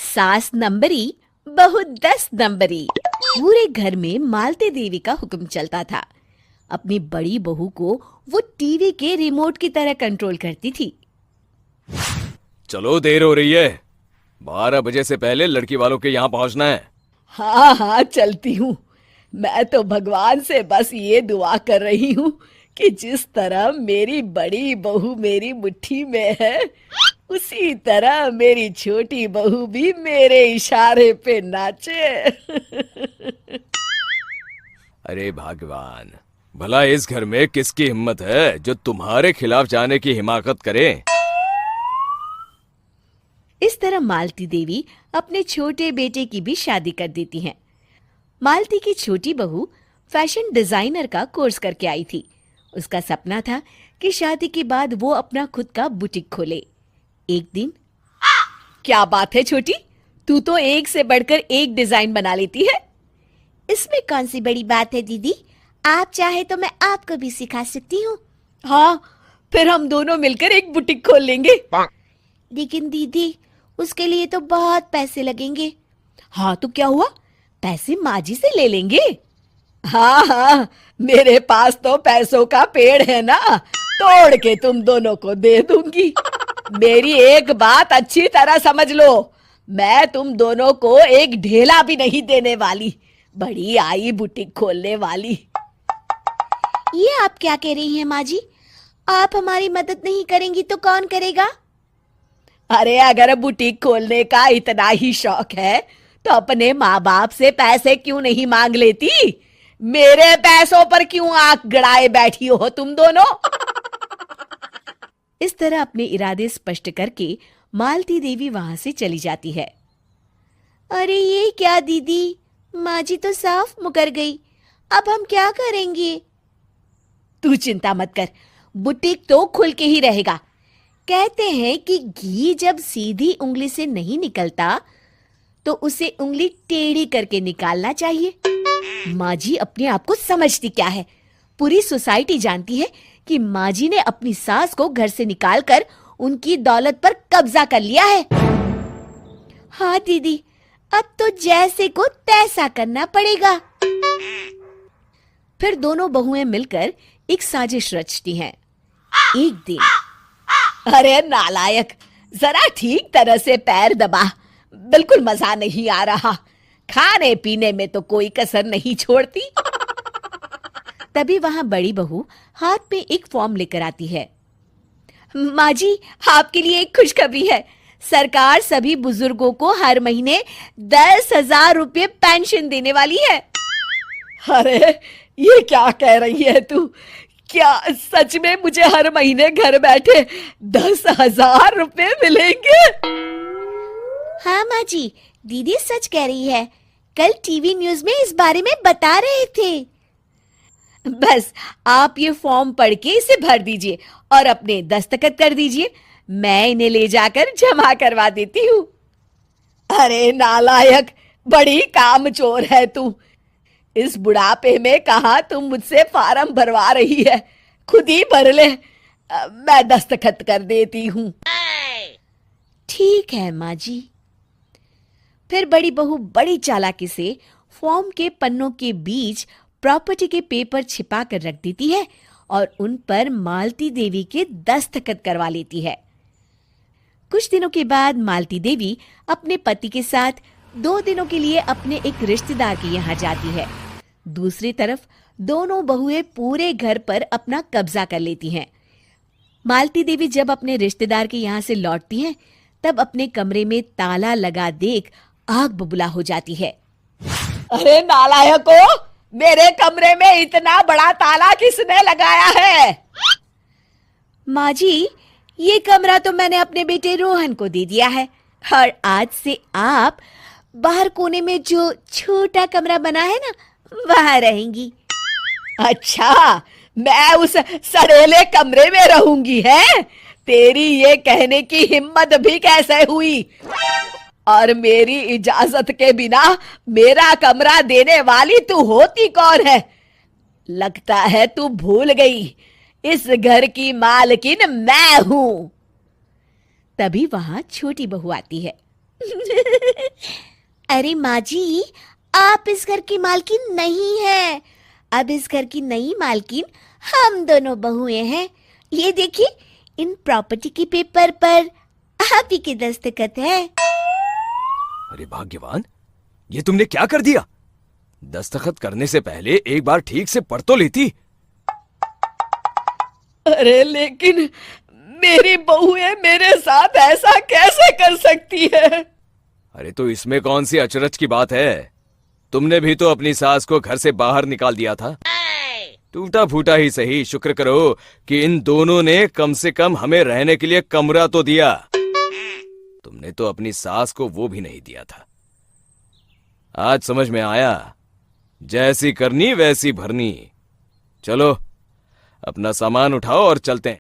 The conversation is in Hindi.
सास नंबरी, बहू 10 नंबरी। पूरे घर में मालती देवी का हुक्म चलता था। अपनी बड़ी बहू को वो टीवी के रिमोट की तरह कंट्रोल करती थी। चलो, देर हो रही है। 12 बजे से पहले लड़की वालों के यहाँ पहुंचना है। हाँ हाँ, चलती हूँ। मैं तो भगवान से बस ये दुआ कर रही हूँ कि जिस तरह मेरी बड़ी बहू मेरी मुट्ठी में है, उसी तरह मेरी छोटी बहू भी मेरे इशारे पे नाचे। अरे भगवान, भला इस घर में किसकी हिम्मत है जो तुम्हारे खिलाफ जाने की हिमाकत करे। इस तरह मालती देवी अपने छोटे बेटे की भी शादी कर देती हैं। मालती की छोटी बहू फैशन डिजाइनर का कोर्स करके आई थी। उसका सपना था कि शादी के बाद वो अपना खुद का बुटीक खोले। एक दिन, क्या बात है छोटी, तू तो एक से बढ़कर एक डिजाइन बना लेती है। इसमें कौन सी बड़ी बात है दीदी? आप चाहे तो मैं आपको भी सिखा सकती हूँ। हाँ, फिर हम दोनों मिलकर एक बुटीक खोल लेंगे। लेकिन दीदी, उसके लिए तो बहुत पैसे लगेंगे। हाँ तो क्या हुआ, पैसे माँ जी से ले लेंगे। हाँ हाँ, मेरे पास तो पैसों का पेड़ है ना, तोड़ के तुम दोनों को दे दूंगी। मेरी एक बात अच्छी तरह समझ लो, मैं तुम दोनों को एक ढेला भी नहीं देने वाली। बड़ी आई बुटीक खोलने वाली। ये आप क्या कह रही हैं माँ जी? आप हमारी मदद नहीं करेंगी तो कौन करेगा? अरे अगर बुटीक खोलने का इतना ही शौक है तो अपने माँ बाप से पैसे क्यों नहीं मांग लेती? मेरे पैसों पर क्यों आंख गड़ाए बैठी हो तुम दोनों? इस तरह अपने इरादे स्पष्ट करके मालती देवी वहां से चली जाती है। अरे ये क्या दीदी, माँ जी तो साफ मुकर गई। अब हम क्या करेंगे? तू चिंता मत कर, बुटीक तो खुल के ही रहेगा। कहते हैं कि घी जब सीधी उंगली से नहीं निकलता तो उसे उंगली टेढ़ी करके निकालना चाहिए। माँ जी अपने आप को समझती क्या है? पूरी सोसाइटी जानती है कि माँ जी ने अपनी सास को घर से निकालकर उनकी दौलत पर कब्जा कर लिया है। हाँ दीदी, अब तो जैसे को तैसा करना पड़ेगा। फिर दोनों बहुएं मिलकर एक साजिश रचती हैं। एक दिन, अरे नालायक, जरा ठीक तरह से पैर दबा, बिल्कुल मजा नहीं आ रहा। खाने पीने में तो कोई कसर नहीं छोड़ती। तभी वहां बड़ी बहू हाथ में एक फॉर्म लेकर आती है। माँ जी, आपके लिए एक खुशखबरी है। सरकार सभी बुजुर्गों को हर महीने 10,000 रुपये पेंशन देने वाली है। अरे ये क्या कह रही है तू? क्या सच में मुझे हर महीने घर बैठे 10,000 रुपये मिलेंगे? हाँ माँ जी, दीदी सच कह रही है। कल टीवी न्यूज में इस बारे में बता रहे थे। बस आप ये फॉर्म पढ़ के इसे भर दीजिए और अपने दस्तखत कर दीजिए। मैं इन्हें ले जाकर जमा करवा देती हूँ। अरे नालायक, बड़ी कामचोर है तू। इस बुढ़ापे में कहाँ तुम मुझसे फार्म भरवा रही है? खुद ही भर ले, मैं दस्तखत कर देती हूँ। ठीक है माँ जी। फिर बड़ी बहू बड़ी चालाकी से फॉर्म के पन्नों के बीच प्रॉपर्टी के पेपर छिपा कर रख देती है और उन पर मालती देवी के दस्तखत करवा लेती है। कुछ दिनों के बाद मालती देवी अपने पति के साथ 2 दिनों के लिए अपने एक रिश्तेदार के यहाँ जाती है। दूसरी तरफ दोनों बहुएं पूरे घर पर अपना कब्जा कर लेती हैं। मालती देवी जब अपने रिश्तेदार के यहाँ से लौटती हैं, तब अपने कमरे में ताला लगा देख आग बबूला हो जाती है। अरे नालायको, मेरे कमरे में इतना बड़ा ताला किसने लगाया है? माँ जी, ये कमरा तो मैंने अपने बेटे रोहन को दे दिया है और आज से आप बाहर कोने में जो छोटा कमरा बना है ना, वहां रहेंगी। अच्छा, मैं उस सड़ेले कमरे में रहूंगी है? तेरी ये कहने की हिम्मत भी कैसे हुई? और मेरी इजाजत के बिना मेरा कमरा देने वाली तू होती कौन है? लगता है तू भूल गई, इस घर की मालकिन मैं हूं। तभी वहां छोटी बहू आती है। अरे माँ जी, आप इस घर की मालकिन नहीं है। अब इस घर की नई मालकिन हम दोनों बहुएं हैं। ये देखिए, इन प्रॉपर्टी के पेपर पर आप ही के दस्तखत है। अरे भाग्यवान, ये तुमने क्या कर दिया? दस्तखत करने से पहले एक बार ठीक से पढ़ तो लेती। अरे लेकिन मेरी बहुएं मेरे साथ ऐसा कैसे कर सकती है? अरे तो इसमें कौन सी अचरज की बात है? तुमने भी तो अपनी सास को घर से बाहर निकाल दिया था। टूटा फूटा ही सही, शुक्र करो कि इन दोनों ने कम से कम हमें रहने के लिए कमरा तो दिया। तुमने तो अपनी सास को वो भी नहीं दिया था। आज समझ में आया, जैसी करनी वैसी भरनी। चलो अपना सामान उठाओ और चलते हैं।